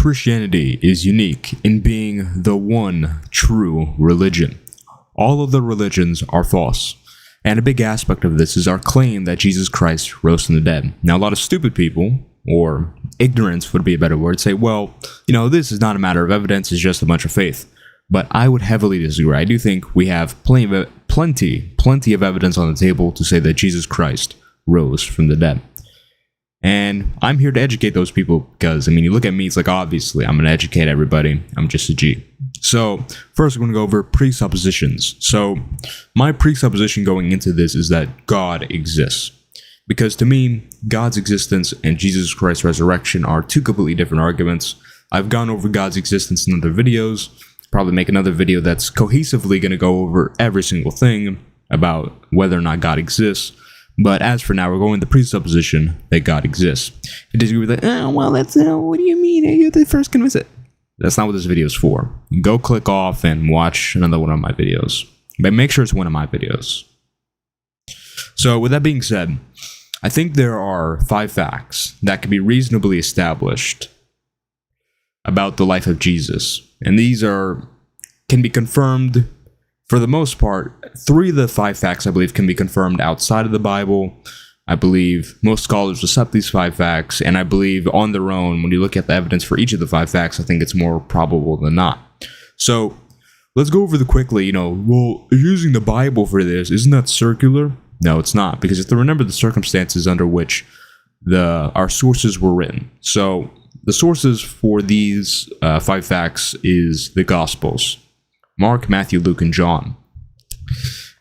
Christianity is unique in being the one true religion. All of the religions are false. And a big aspect of this is our claim that Jesus Christ rose from the dead. Now, a lot of stupid people, or ignorance would be a better word, say, well, this is not a matter of evidence, it's just a bunch of faith. But I would heavily disagree. I do think we have plenty of evidence on the table to say that Jesus Christ rose from the dead. And I'm here to educate those people because, you look at me, it's like, obviously, I'm going to educate everybody. I'm just a G. So, first, we're going to go over presuppositions. So, my presupposition going into this is that God exists. Because to me, God's existence and Jesus Christ's resurrection are two completely different arguments. I've gone over God's existence in other videos. Probably make another video that's cohesively going to go over every single thing about whether or not God exists. But as for now, we're going with the presupposition that God exists. If you disagree with that, what do you mean? You're the first convince it. That's not what this video is for. Go click off and watch another one of my videos. But make sure it's one of my videos. So with that being said, I think there are 5 facts that can be reasonably established about the life of Jesus. And these can be confirmed. For the most part, 3 of the 5 facts, I believe, can be confirmed outside of the Bible. I believe most scholars accept these 5 facts, and I believe on their own, when you look at the evidence for each of the 5 facts, I think it's more probable than not. So, let's go over quickly, using the Bible for this, isn't that circular? No, it's not, because you have to remember the circumstances under which our sources were written. So, the sources for these 5 facts is the Gospels. Mark, Matthew, Luke, and John.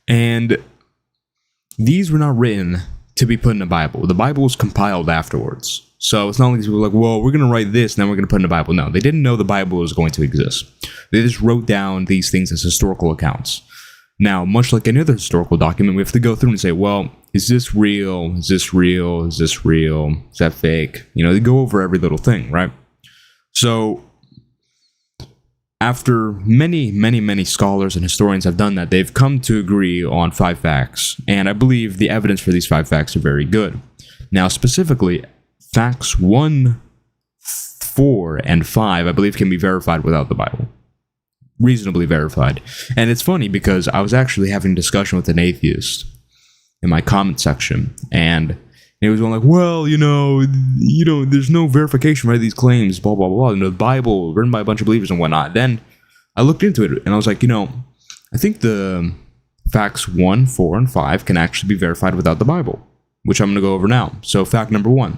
And these were not written to be put in the Bible. The Bible was compiled afterwards. So it's not like people were like, well, we're going to write this, and then we're going to put it in the Bible. No, they didn't know the Bible was going to exist. They just wrote down these things as historical accounts. Now, much like any other historical document, we have to go through and say, well, is this real? Is this real? Is this real? Is that fake? They go over every little thing, right? So after many scholars and historians have done that, they've come to agree on 5 facts, and I believe the evidence for these 5 facts are very good. Now, specifically, facts 1, 4, and 5, I believe, can be verified without the Bible. Reasonably verified. And it's funny because I was actually having a discussion with an atheist in my comment section, and he was going like, well, there's no verification for these claims, blah, blah, blah. The Bible, written by a bunch of believers and whatnot. Then I looked into it, and I was like, I think the facts 1, 4, and 5 can actually be verified without the Bible, which I'm going to go over now. So fact number 1,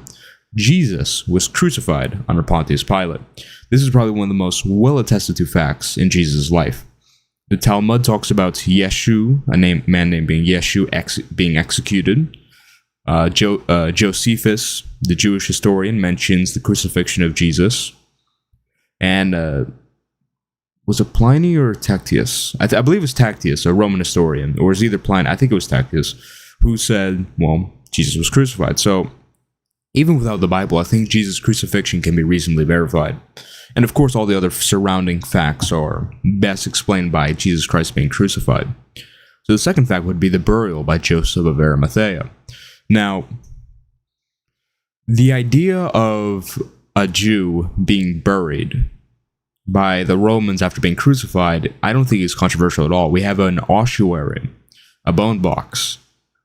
Jesus was crucified under Pontius Pilate. This is probably one of the most well-attested to facts in Jesus' life. The Talmud talks about Yeshu, a man named Yeshu, being executed. Josephus, the Jewish historian, mentions the crucifixion of Jesus. And was it Pliny or Tacitus? I believe it was Tacitus, a Roman historian, or is either Pliny, I think it was Tacitus, who said, well, Jesus was crucified. So even without the Bible, I think Jesus' crucifixion can be reasonably verified. And of course, all the other surrounding facts are best explained by Jesus Christ being crucified. So the second fact would be the burial by Joseph of Arimathea. Now, the idea of a Jew being buried by the Romans after being crucified, I don't think is controversial at all. We have an ossuary, a bone box,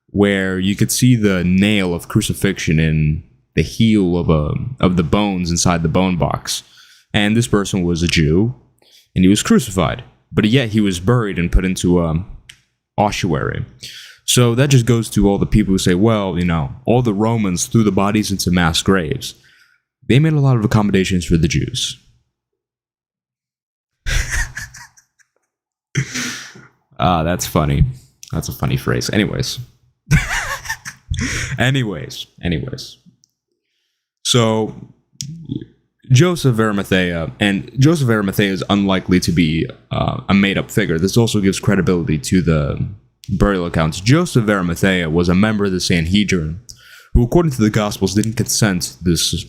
where you could see the nail of crucifixion in the heel of the bones inside the bone box. And this person was a Jew, and he was crucified. But yet he was buried and put into an ossuary. So that just goes to all the people who say, well, all the Romans threw the bodies into mass graves. They made a lot of accommodations for the Jews. That's funny. That's a funny phrase. Anyways. Anyways. So, Joseph of Arimathea, and Joseph of Arimathea is unlikely to be a made-up figure. This also gives credibility to the burial accounts. Joseph of Arimathea was a member of the Sanhedrin, who, according to the Gospels, didn't consent to this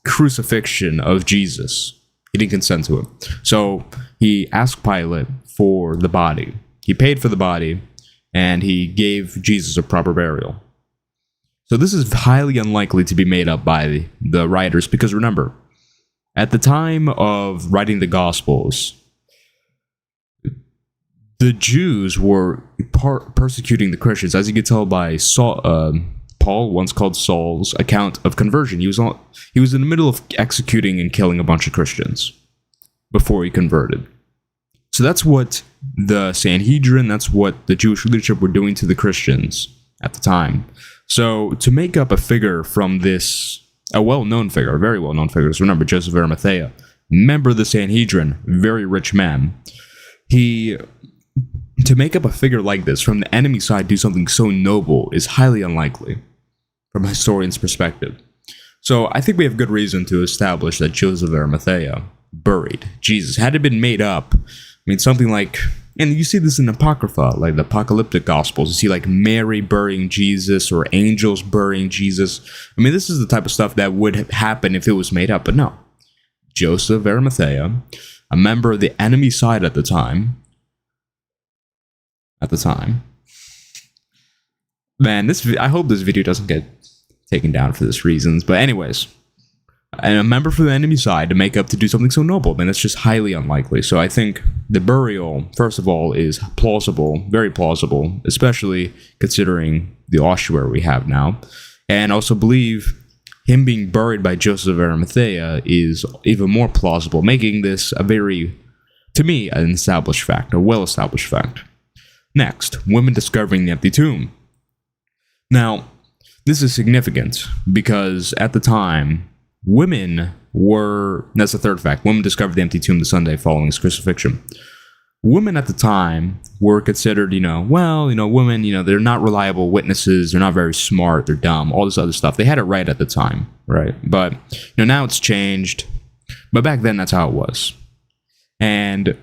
crucifixion of Jesus. He didn't consent to it. So he asked Pilate for the body. He paid for the body, and he gave Jesus a proper burial. So this is highly unlikely to be made up by the writers, because remember, At the time of writing the Gospels, the Jews were persecuting the Christians, as you could tell by Paul, once called Saul's, account of conversion. He was in the middle of executing and killing a bunch of Christians before he converted. So that's what the Sanhedrin, that's what the Jewish leadership were doing to the Christians at the time. So to make up a figure from this, a well-known figure, a very well-known figure, so remember Joseph of Arimathea, member of the Sanhedrin, very rich man, to make up a figure like this from the enemy side, do something so noble is highly unlikely from a historian's perspective. So I think we have good reason to establish that Joseph of Arimathea buried Jesus. Had it been made up, I mean, something like, and you see this in Apocrypha, like the apocalyptic gospels, you see like Mary burying Jesus or angels burying Jesus. I mean, this is the type of stuff that would happen if it was made up, but no. Joseph of Arimathea, a member of the enemy side at the time, man, I hope this video doesn't get taken down for this reasons, but anyways, and a member from the enemy side to make up to do something so noble, man, that's just highly unlikely. So I think the burial, first of all, is plausible, very plausible, especially considering the ossuary we have now, and also believe him being buried by Joseph of Arimathea is even more plausible, making this a very, to me, an established fact, a well-established fact. Next, women discovering the empty tomb. Now, this is significant because at the time, women were, that's the third fact, women discovered the empty tomb the Sunday following his crucifixion. Women at the time were considered, women, they're not reliable witnesses, they're not very smart, they're dumb, all this other stuff. They had it right at the time, right? But, now it's changed. But back then, that's how it was. And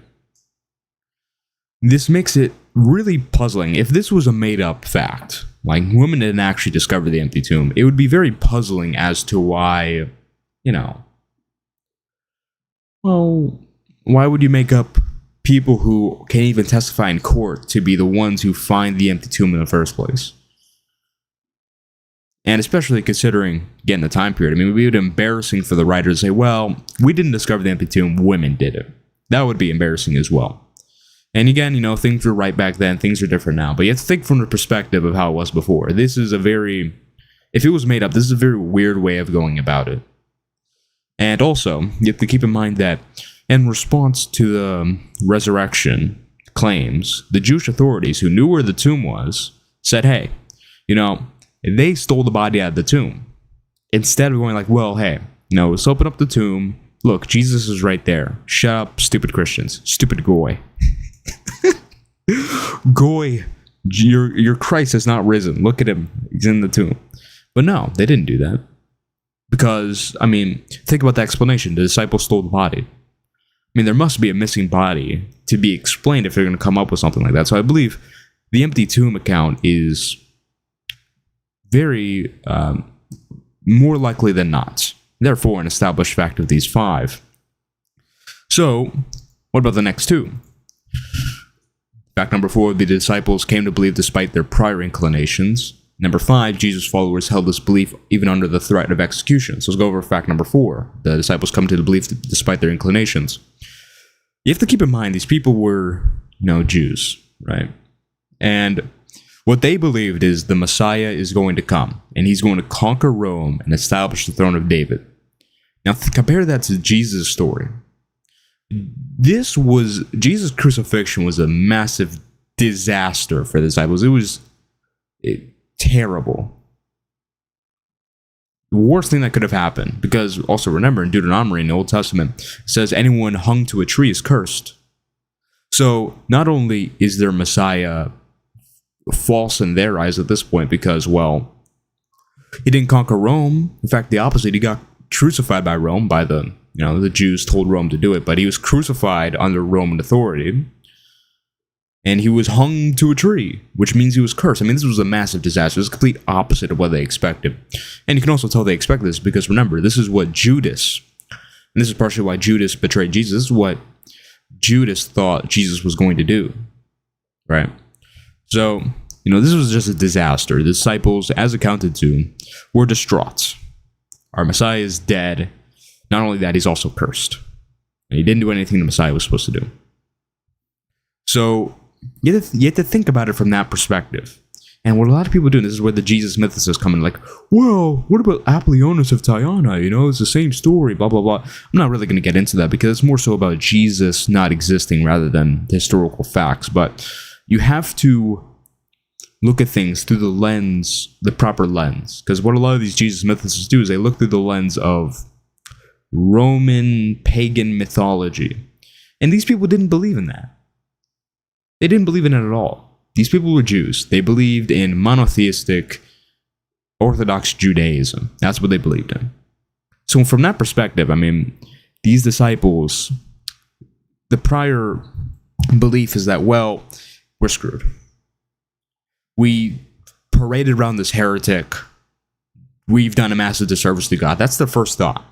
this makes it really puzzling. If this was a made-up fact, like women didn't actually discover the empty tomb, it would be very puzzling as to why, why would you make up people who can't even testify in court to be the ones who find the empty tomb in the first place? And especially considering, again, the time period. I mean, it would be embarrassing for the writer to say, well, we didn't discover the empty tomb, women did it. That would be embarrassing as well. And again, things were right back then, things are different now. But you have to think from the perspective of how it was before. This is if it was made up, this is a very weird way of going about it. And also, you have to keep in mind that in response to the resurrection claims, the Jewish authorities who knew where the tomb was said, hey, they stole the body out of the tomb. Instead of going like, well, hey, let's open up the tomb. Look, Jesus is right there. Shut up, stupid Christians. Stupid goy. Goy, your Christ has not risen. Look at him. He's in the tomb. But no, they didn't do that. Because, think about the explanation. The disciples stole the body. There must be a missing body to be explained if they're going to come up with something like that. So I believe the empty tomb account is very more likely than not. Therefore, an established fact of these five. So, what about the next two? Fact number 4, the disciples came to believe despite their prior inclinations. Number 5, Jesus' followers held this belief even under the threat of execution. So let's go over fact number 4. The disciples come to the belief despite their inclinations. You have to keep in mind, these people were, Jews, right? And what they believed is the Messiah is going to come, and he's going to conquer Rome and establish the throne of David. Now, compare that to Jesus' story. Jesus' crucifixion was a massive disaster for the disciples. It was terrible. The worst thing that could have happened, because also remember in Deuteronomy in the Old Testament, it says anyone hung to a tree is cursed. So not only is their Messiah false in their eyes at this point because, well, he didn't conquer Rome. In fact, the opposite. He got crucified by Rome, by the Jews told Rome to do it, but he was crucified under Roman authority, and he was hung to a tree, which means he was cursed. This was a massive disaster. It was the complete opposite of what they expected. And you can also tell they expected this because, remember, this is what Judas, and this is partially why Judas betrayed Jesus, this is what Judas thought Jesus was going to do, right? So, this was just a disaster. The disciples, as accounted to, were distraught. Our Messiah is dead. Not only that, he's also cursed. And he didn't do anything the Messiah was supposed to do. So you have to think about it from that perspective. And what a lot of people do, and this is where the Jesus mythicists come in, like, well, what about Apollonius of Tyana? It's the same story, blah, blah, blah. I'm not really going to get into that because it's more so about Jesus not existing rather than the historical facts. But you have to look at things through the proper lens. Because what a lot of these Jesus mythicists do is they look through the lens of Roman pagan mythology. And these people didn't believe in that. They didn't believe in it at all. These people were Jews. They believed in monotheistic Orthodox Judaism. That's what they believed in. So from that perspective, these disciples, the prior belief is that, well, we're screwed. We paraded around this heretic. We've done a massive disservice to God. That's the first thought.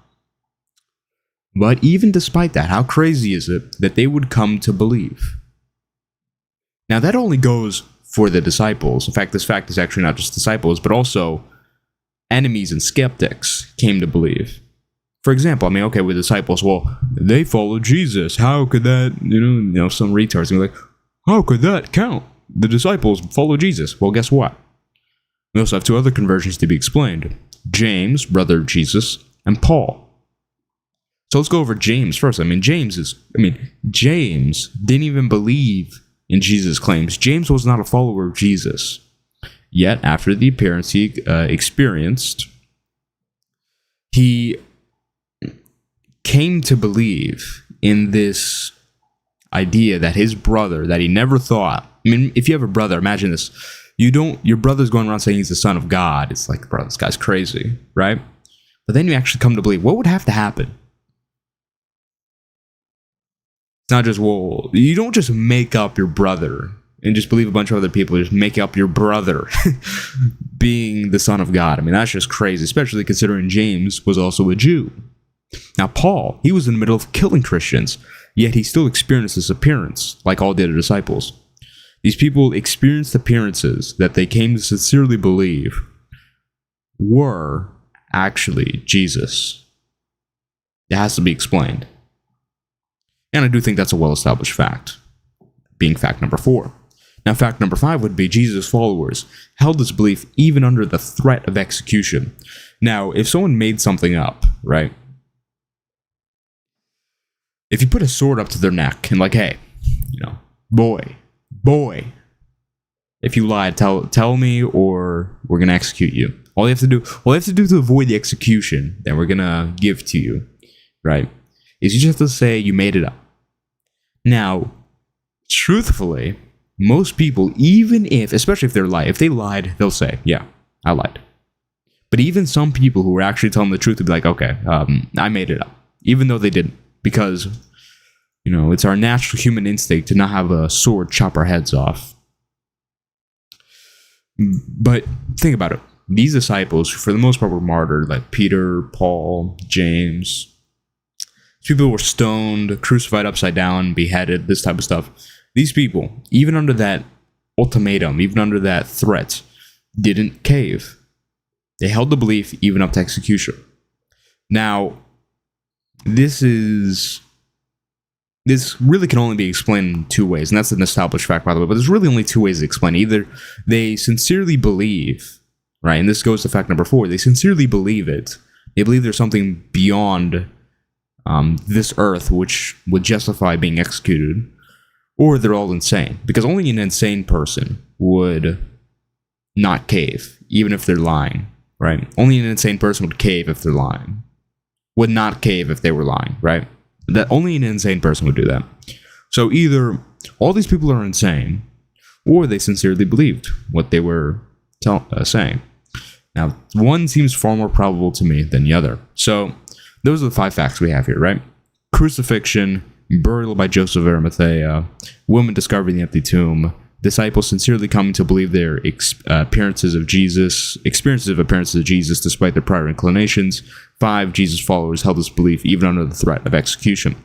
But even despite that, how crazy is it that they would come to believe? Now, that only goes for the disciples. In fact, this fact is actually not just disciples, but also enemies and skeptics came to believe. For example, with disciples, well, they followed Jesus. How could that, some retards are like, how could that count? The disciples follow Jesus. Well, guess what? We also have two other conversions to be explained. James, brother of Jesus, and Paul. So let's go over James first. James didn't even believe in Jesus' claims. James was not a follower of Jesus. Yet, after the appearance he experienced, he came to believe in this idea that his brother, that he never thought. If you have a brother, imagine this. Your brother's going around saying he's the son of God. It's like, bro, this guy's crazy, right? But then you actually come to believe, what would have to happen? It's not just, well, you don't just make up your brother and just believe a bunch of other people. Just make up your brother being the son of God. That's just crazy, especially considering James was also a Jew. Now, Paul, he was in the middle of killing Christians, yet he still experienced this appearance, like all the other disciples. These people experienced appearances that they came to sincerely believe were actually Jesus. It has to be explained. And I do think that's a well-established fact, being fact number 4. Now, fact number 5 would be Jesus' followers held this belief even under the threat of execution. Now, if someone made something up, right? If you put a sword up to their neck and like, hey, boy, if you lied, tell me or we're going to execute you. All you have to do to avoid the execution that we're going to give to you, right, is you just have to say you made it up. Now, truthfully, most people, especially if they lied, they'll say, yeah, I lied. But even some people who are actually telling the truth would be like, okay, I made it up, even though they didn't, because, it's our natural human instinct to not have a sword chop our heads off. But think about it. These disciples, for the most part, were martyred, like Peter, Paul, James. People were stoned, crucified upside down, beheaded, this type of stuff. These people, even under that ultimatum, even under that threat, didn't cave. They held the belief even up to execution. Now, this really can only be explained in two ways, and that's an established fact, by the way, but there's really only two ways to explain it. Either they sincerely believe, right, and this goes to fact number 4, they sincerely believe it. They believe there's something beyond this earth which would justify being executed, or they're all insane, because only an insane person would not cave, even if they're lying, right? Only an insane person would cave if they're lying, would not cave if they were lying, right? That only an insane person would do that. So either all these people are insane, or they sincerely believed what they were saying. Now, one seems far more probable to me than the other. So those are the 5 facts we have here, right? Crucifixion, burial by Joseph of Arimathea, woman discovering the empty tomb, disciples sincerely coming to believe their appearances of Jesus despite their prior inclinations. 5, Jesus followers held this belief even under the threat of execution.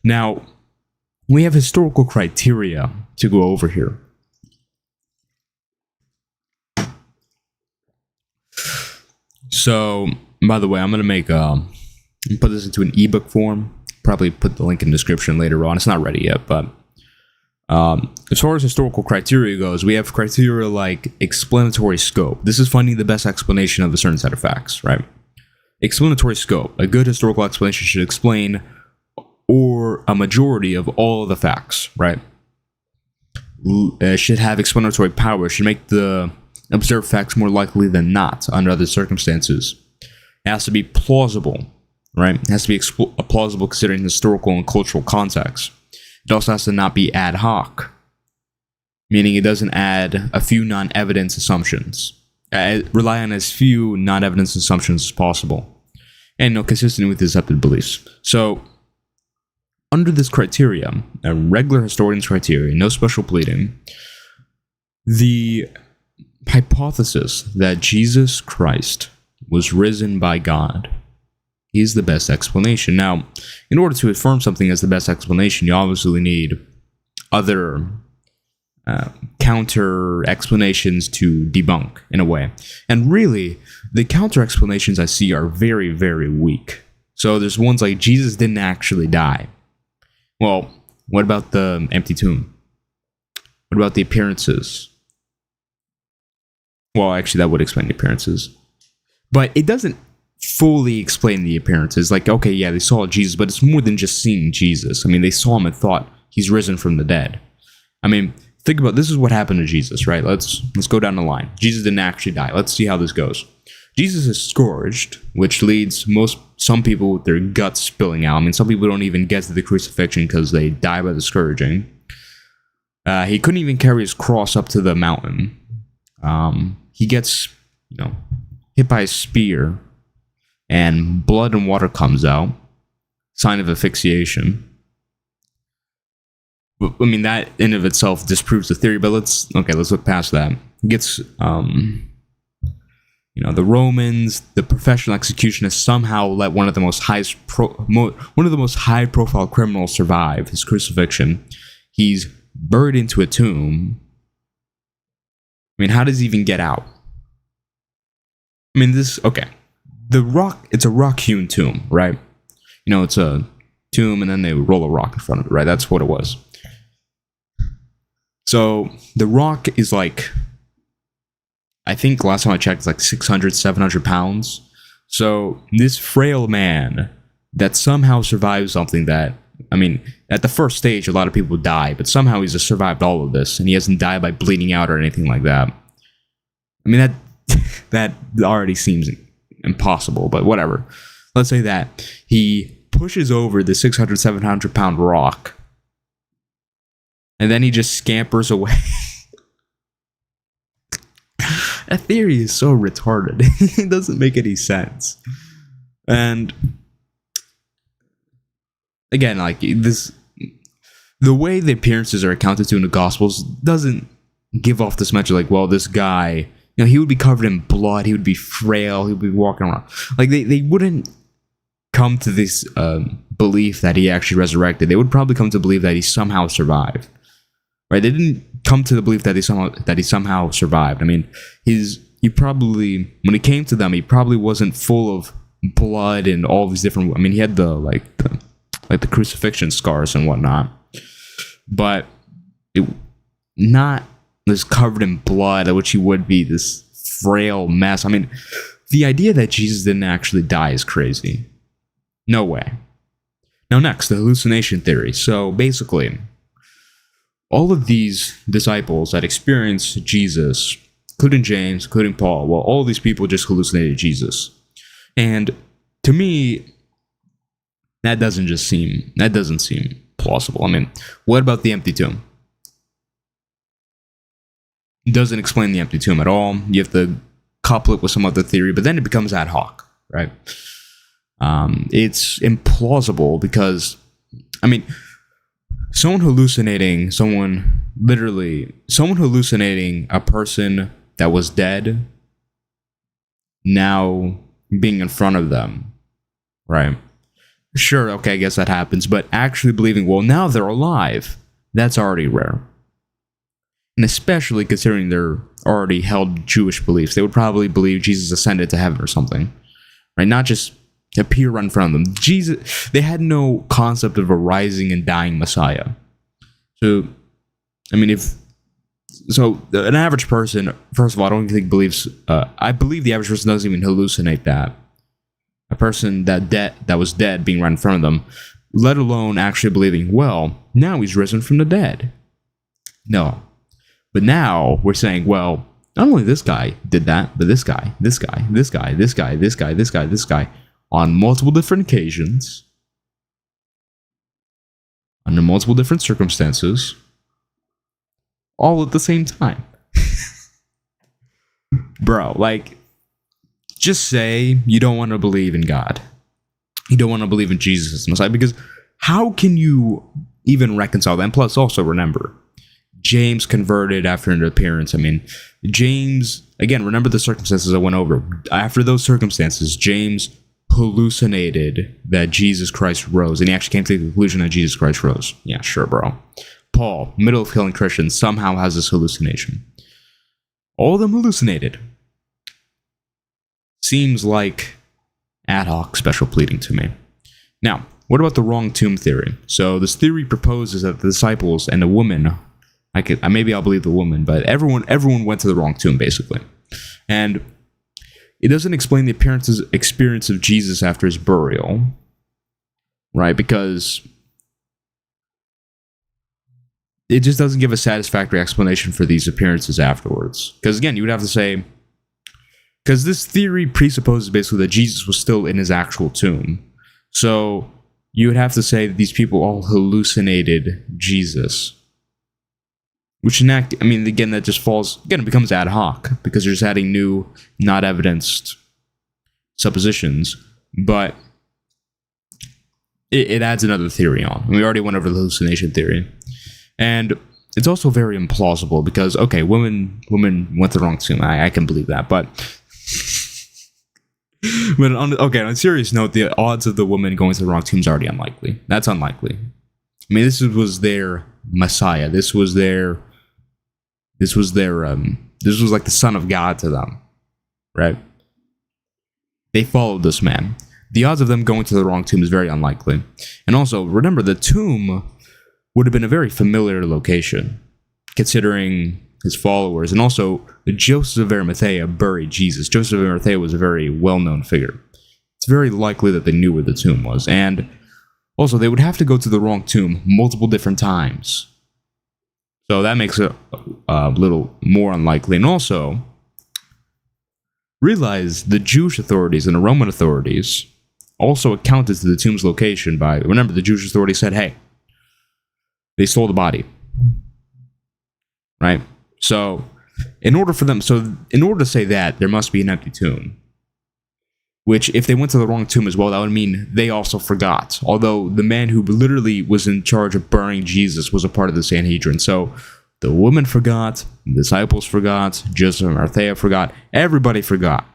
Now, we have historical criteria to go over here. So, by the way, I'm going to make and put this into an ebook form. Probably put the link in the description later on. It's not ready yet, but as far as historical criteria goes, we have criteria like explanatory scope. This is finding the best explanation of a certain set of facts, right? Explanatory scope. A good historical explanation should explain or a majority of all of the facts, right? Should have explanatory power. Should make the observed facts more likely than not under other circumstances. It has to be plausible, right? It has to be plausible considering historical and cultural context. It also has to not be ad hoc, meaning it doesn't add a few non-evidence assumptions. Rely on as few non-evidence assumptions as possible, and consistent with accepted beliefs. So, under this criteria, a regular historian's criteria, no special pleading, the hypothesis that Jesus Christ was risen by God is the best explanation. Now, in order to affirm something as the best explanation, you obviously need other counter explanations to debunk, in a way. And really, the counter explanations I see are very, very weak. So there's ones like Jesus didn't actually die. Well, what about the empty tomb? What about the appearances? Well, actually, that would explain the appearances. But it doesn't fully explain the appearances. Like, okay, yeah, they saw Jesus, but it's more than just seeing Jesus. I mean, they saw him and thought he's risen from the dead. I mean, think about this is what happened to Jesus, right? Let's go down the line. Jesus didn't actually die. Let's see how this goes. Jesus is scourged, which leads some people with their guts spilling out. I mean, some people don't even get to the crucifixion because they die by the scourging. He couldn't even carry his cross up to the mountain. He gets, hit by a spear, and blood and water comes out, sign of asphyxiation. I mean, that in of itself disproves the theory, but let's look past that. He gets, the Romans, the professional executionists somehow let one of the most high profile criminals survive his crucifixion. He's buried into a tomb. I mean, how does he even get out? I mean, it's a rock-hewn tomb, right? It's a tomb and then they roll a rock in front of it, right? That's what it was. So the rock is like, I think last time I checked, it's like 600, 700 pounds. So this frail man that somehow survives something that, I mean, at the first stage, a lot of people die, but somehow he's just survived all of this, and he hasn't died by bleeding out or anything like that. I mean, that already seems impossible, but whatever. Let's say that he pushes over the 600, 700 pound rock, and then he just scampers away. That theory is so retarded. It doesn't make any sense. And again, like this, the way the appearances are accounted to in the Gospels doesn't give off this message like, well, this guy, he would be covered in blood, he would be frail, he would be walking around. Like, they wouldn't come to this belief that he actually resurrected. They would probably come to believe that he somehow survived. Right? They didn't come to the belief that he somehow survived. I mean, he probably, when he came to them, he probably wasn't full of blood and all these different. I mean, he had the crucifixion scars and whatnot, but not this covered in blood, which he would be this frail mess. I mean, the idea that Jesus didn't actually die is crazy. No way. Now, next, the hallucination theory. So basically, all of these disciples that experienced Jesus, including James, including Paul, well, all these people just hallucinated Jesus. And to me, that doesn't seem plausible. I mean, what about the empty tomb? It doesn't explain the empty tomb at all. You have to couple it with some other theory, but then it becomes ad hoc, right? It's implausible because, I mean, someone hallucinating a person that was dead now being in front of them, right? Sure, okay, I guess that happens, but actually believing, well, now they're alive, that's already rare. And especially considering their already held Jewish beliefs, they would probably believe Jesus ascended to heaven or something, right? Not just appear right in front of them. They had no concept of a rising and dying Messiah. So, I mean, an average person, first of all, I don't think believes. I believe the average person doesn't even hallucinate that a person that was dead being right in front of them, let alone actually believing, well, now he's risen from the dead. No, but now we're saying, well, not only this guy did that, but this guy, on multiple different occasions, under multiple different circumstances, all at the same time. Bro, like, just say you don't want to believe in God. You don't want to believe in Jesus as the Messiah, because how can you even reconcile that? And plus, also remember, James converted after an appearance. I mean, James, again, remember the circumstances I went over. After those circumstances, James hallucinated that Jesus Christ rose, and he actually came to the conclusion that Jesus Christ rose. Yeah, sure, bro. Paul, middle of killing Christians, somehow has this hallucination. All of them hallucinated. Seems like ad hoc special pleading to me. Now, what about the wrong tomb theory? So this theory proposes that the disciples and the woman, maybe I'll believe the woman, but everyone went to the wrong tomb, basically. And it doesn't explain the experience of Jesus after his burial, right? Because it just doesn't give a satisfactory explanation for these appearances afterwards. Because again, you would have to say, because this theory presupposes basically that Jesus was still in his actual tomb. So you would have to say that these people all hallucinated Jesus. Which, again, that just falls, again, it becomes ad hoc, because you're just adding new, not evidenced suppositions. But it adds another theory on. We already went over the hallucination theory. And it's also very implausible, because, okay, women went to the wrong tomb. I can believe that, but on a serious note, the odds of the woman going to the wrong tomb is already unlikely. That's unlikely. I mean, this was their Messiah. This was like the Son of God to them, right? They followed this man. The odds of them going to the wrong tomb is very unlikely. And also, remember, the tomb would have been a very familiar location, considering his followers. And also, Joseph of Arimathea buried Jesus. Joseph of Arimathea was a very well-known figure. It's very likely that they knew where the tomb was. And also, they would have to go to the wrong tomb multiple different times. So that makes it a little more unlikely. And also, realize the Jewish authorities and the Roman authorities also accounted to the tomb's location by, remember, the Jewish authorities said, hey, they stole the body. Right? So, in order to say that, there must be an empty tomb. Which, if they went to the wrong tomb as well, that would mean they also forgot. Although the man who literally was in charge of burying Jesus was a part of the Sanhedrin. So, the woman forgot, the disciples forgot, Joseph and Arimathea forgot, everybody forgot.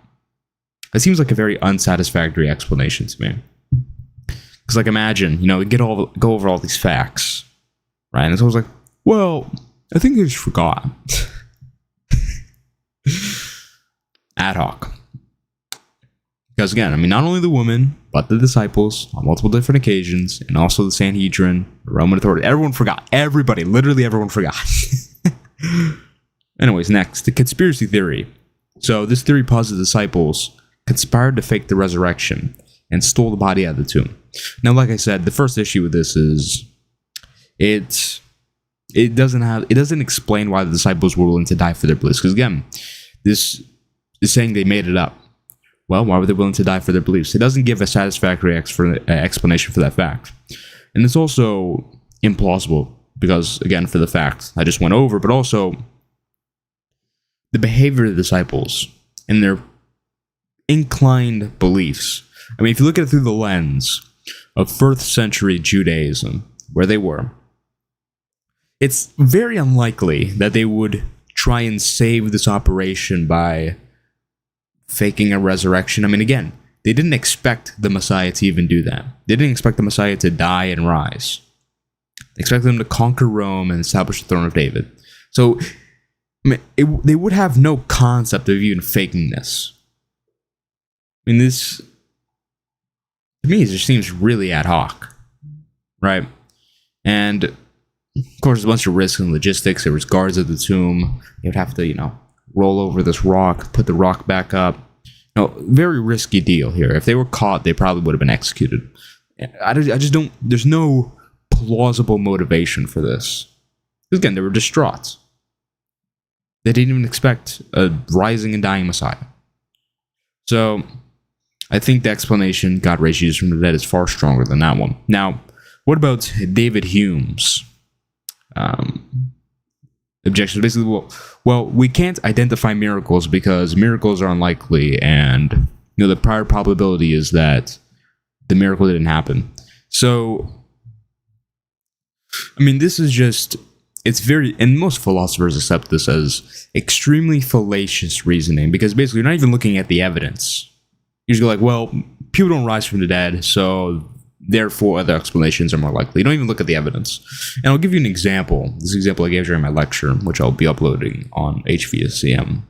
That seems like a very unsatisfactory explanation to me. Because, like, imagine, go over all these facts, right? And so I was like, well, I think they just forgot. Ad hoc. Because again, not only the woman, but the disciples on multiple different occasions, and also the Sanhedrin, the Roman authority, everyone forgot. Literally everyone forgot. Anyways, next, the conspiracy theory. So this theory posits the disciples conspired to fake the resurrection and stole the body out of the tomb. Now, like I said, the first issue with this is it doesn't explain why the disciples were willing to die for their beliefs. Because again, this is saying they made it up. Well, why were they willing to die for their beliefs? It doesn't give a satisfactory explanation for that fact. And it's also implausible because, again, for the fact I just went over, but also the behavior of the disciples and their inclined beliefs. If you look at it through the lens of 1st century Judaism, where they were, it's very unlikely that they would try and save this operation by faking a resurrection. Again, they didn't expect the Messiah to even do that. They didn't expect the Messiah to die and rise. They expected him to conquer Rome and establish the throne of David. So, they would have no concept of even faking this. to me, it just seems really ad hoc, right? And of course, a bunch of risks and logistics. There was guards at the tomb. They would have to, roll over this rock, put the rock back up. Very risky deal here. If they were caught, they probably would have been executed. I just don't. There's no plausible motivation for this. Because again, they were distraught. They didn't even expect a rising and dying Messiah. So, I think the explanation, God raised Jesus from the dead, is far stronger than that one. Now, what about David Hume's objection? Basically, well, we can't identify miracles because miracles are unlikely, and the prior probability is that the miracle didn't happen. So, I mean, this is just, it's very, and most philosophers accept this as extremely fallacious reasoning, because basically you're not even looking at the evidence. You just go like, well, people don't rise from the dead, so therefore other explanations are more likely. You don't even look at the evidence. And I'll give you an example. This example I gave during my lecture, which I'll be uploading on HVSCM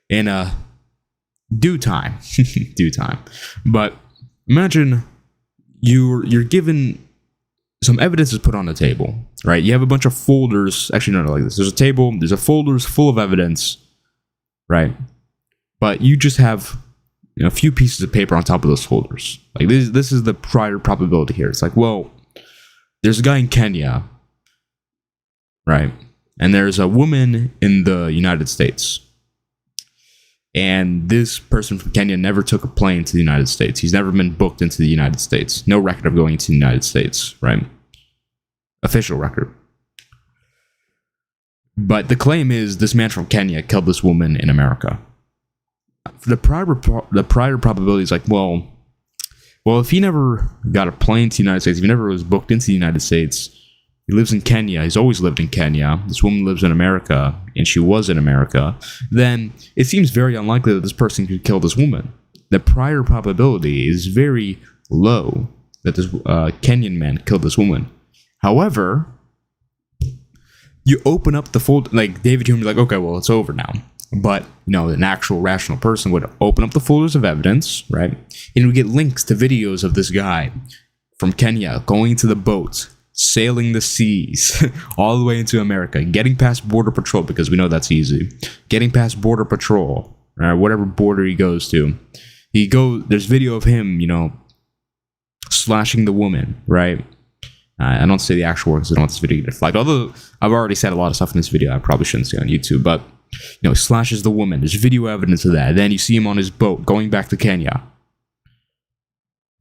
in due time. Due time. But imagine you're given some evidence is put on the table, right? You have a bunch of folders. Actually, no, like this. There's a table. There's a folders full of evidence, right? But you just have a few pieces of paper on top of those folders. Like this is the prior probability here. It's like, well, there's a guy in Kenya, right? And there's a woman in the United States. And this person from Kenya never took a plane to the United States. He's never been booked into the United States. No record of going to the United States, right? Official record. But the claim is this man from Kenya killed this woman in America. The prior probability is like, well, if he never got a plane to the United States, if he never was booked into the United States, he lives in Kenya, he's always lived in Kenya, this woman lives in America, and she was in America, then it seems very unlikely that this person could kill this woman. The prior probability is very low that this Kenyan man killed this woman. However, you open up the folder, like David Hume, like, okay, well, it's over now. But, an actual rational person would open up the folders of evidence, right? And would get links to videos of this guy from Kenya going to the boat, sailing the seas all the way into America, getting past Border Patrol, because we know that's easy. Getting past Border Patrol, whatever border he goes to. There's video of him, slashing the woman, right? I don't say the actual words, I don't want this video to get flagged. Although, I've already said a lot of stuff in this video I probably shouldn't say on YouTube, but slashes the woman. There's video evidence of that. Then you see him on his boat going back to Kenya.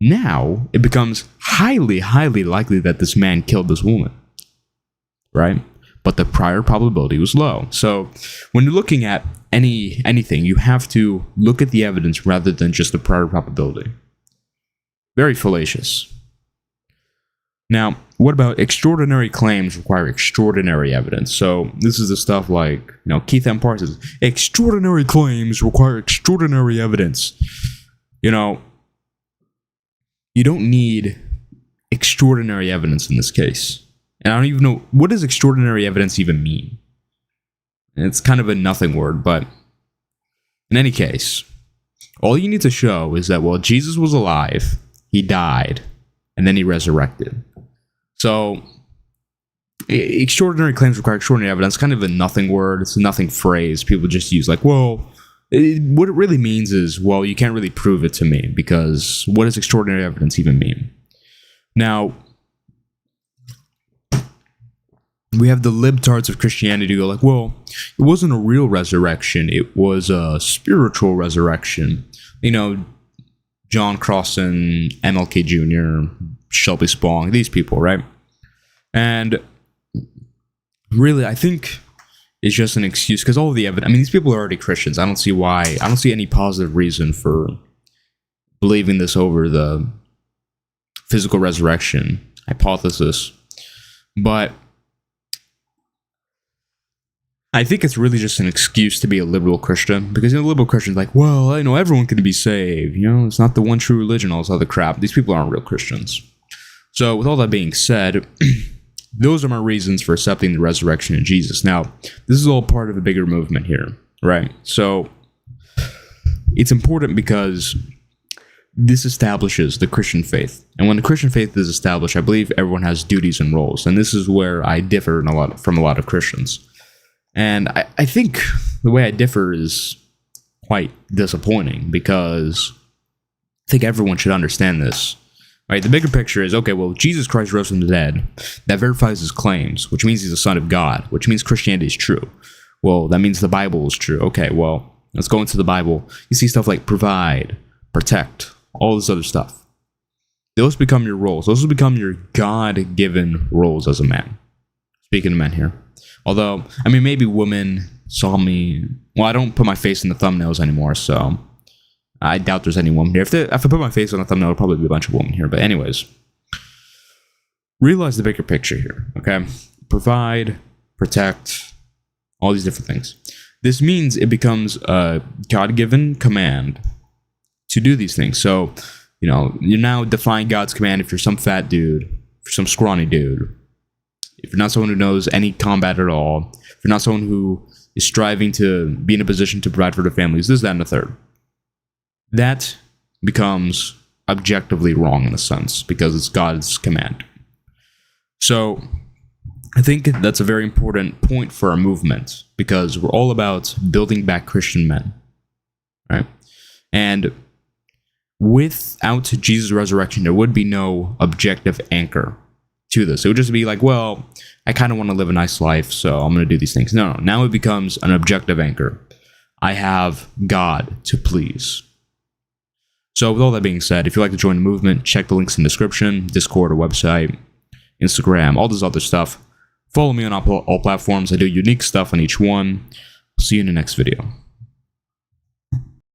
Now, it becomes highly, highly likely that this man killed this woman. Right? But the prior probability was low. So, when you're looking at anything, you have to look at the evidence rather than just the prior probability. Very fallacious. Now, what about extraordinary claims require extraordinary evidence? So this is the stuff like, Keith M. Parsons, extraordinary claims require extraordinary evidence. You don't need extraordinary evidence in this case. And I don't even know, what does extraordinary evidence even mean? It's kind of a nothing word, but in any case, all you need to show is that, well, Jesus was alive, he died, and then he resurrected. So, extraordinary claims require extraordinary evidence. Kind of a nothing word. It's a nothing phrase. People just use like, well, what it really means is, well, you can't really prove it to me, because what does extraordinary evidence even mean? Now, we have the libtards of Christianity who go like, well, it wasn't a real resurrection. It was a spiritual resurrection. John Crossan, MLK Jr., Shelby Spong, these people, right? And really, I think it's just an excuse, because all of the evidence, these people are already Christians. I don't see any positive reason for believing this over the physical resurrection hypothesis. But I think it's really just an excuse to be a liberal Christian, because liberal Christians like, well, everyone can be saved. It's not the one true religion, all this other crap. These people aren't real Christians. So with all that being said, those are my reasons for accepting the resurrection of Jesus. Now, this is all part of a bigger movement here, right? So it's important because this establishes the Christian faith. And when the Christian faith is established, I believe everyone has duties and roles. And this is where I differ from a lot of Christians. And I think the way I differ is quite disappointing, because I think everyone should understand this. Right? The bigger picture is, okay, well, Jesus Christ rose from the dead. That verifies his claims, which means he's the Son of God, which means Christianity is true. Well, that means the Bible is true. Okay, well, let's go into the Bible. You see stuff like provide, protect, all this other stuff. Those become your roles. Those will become your God-given roles as a man. Speaking of men here. Although, I mean, maybe women saw me... Well, I don't put my face in the thumbnails anymore, so I doubt there's any woman here. If I put my face on the thumbnail, there'll probably be a bunch of women here. But anyways, realize the bigger picture here, okay? Provide, protect, all these different things. This means it becomes a God-given command to do these things. So, you're now defying God's command if you're some fat dude, if you're some scrawny dude, if you're not someone who knows any combat at all, if you're not someone who is striving to be in a position to provide for their families, this, that, and the third. That becomes objectively wrong in a sense, because it's God's command. So, I think that's a very important point for our movement, because we're all about building back Christian men, right? And without Jesus' resurrection, there would be no objective anchor to this. It would just be like, well, I kind of want to live a nice life, so I'm going to do these things. No. Now it becomes an objective anchor. I have God to please. So with all that being said, if you'd like to join the movement, check the links in the description, Discord or website, Instagram, all this other stuff. Follow me on all platforms. I do unique stuff on each one. See you in the next video.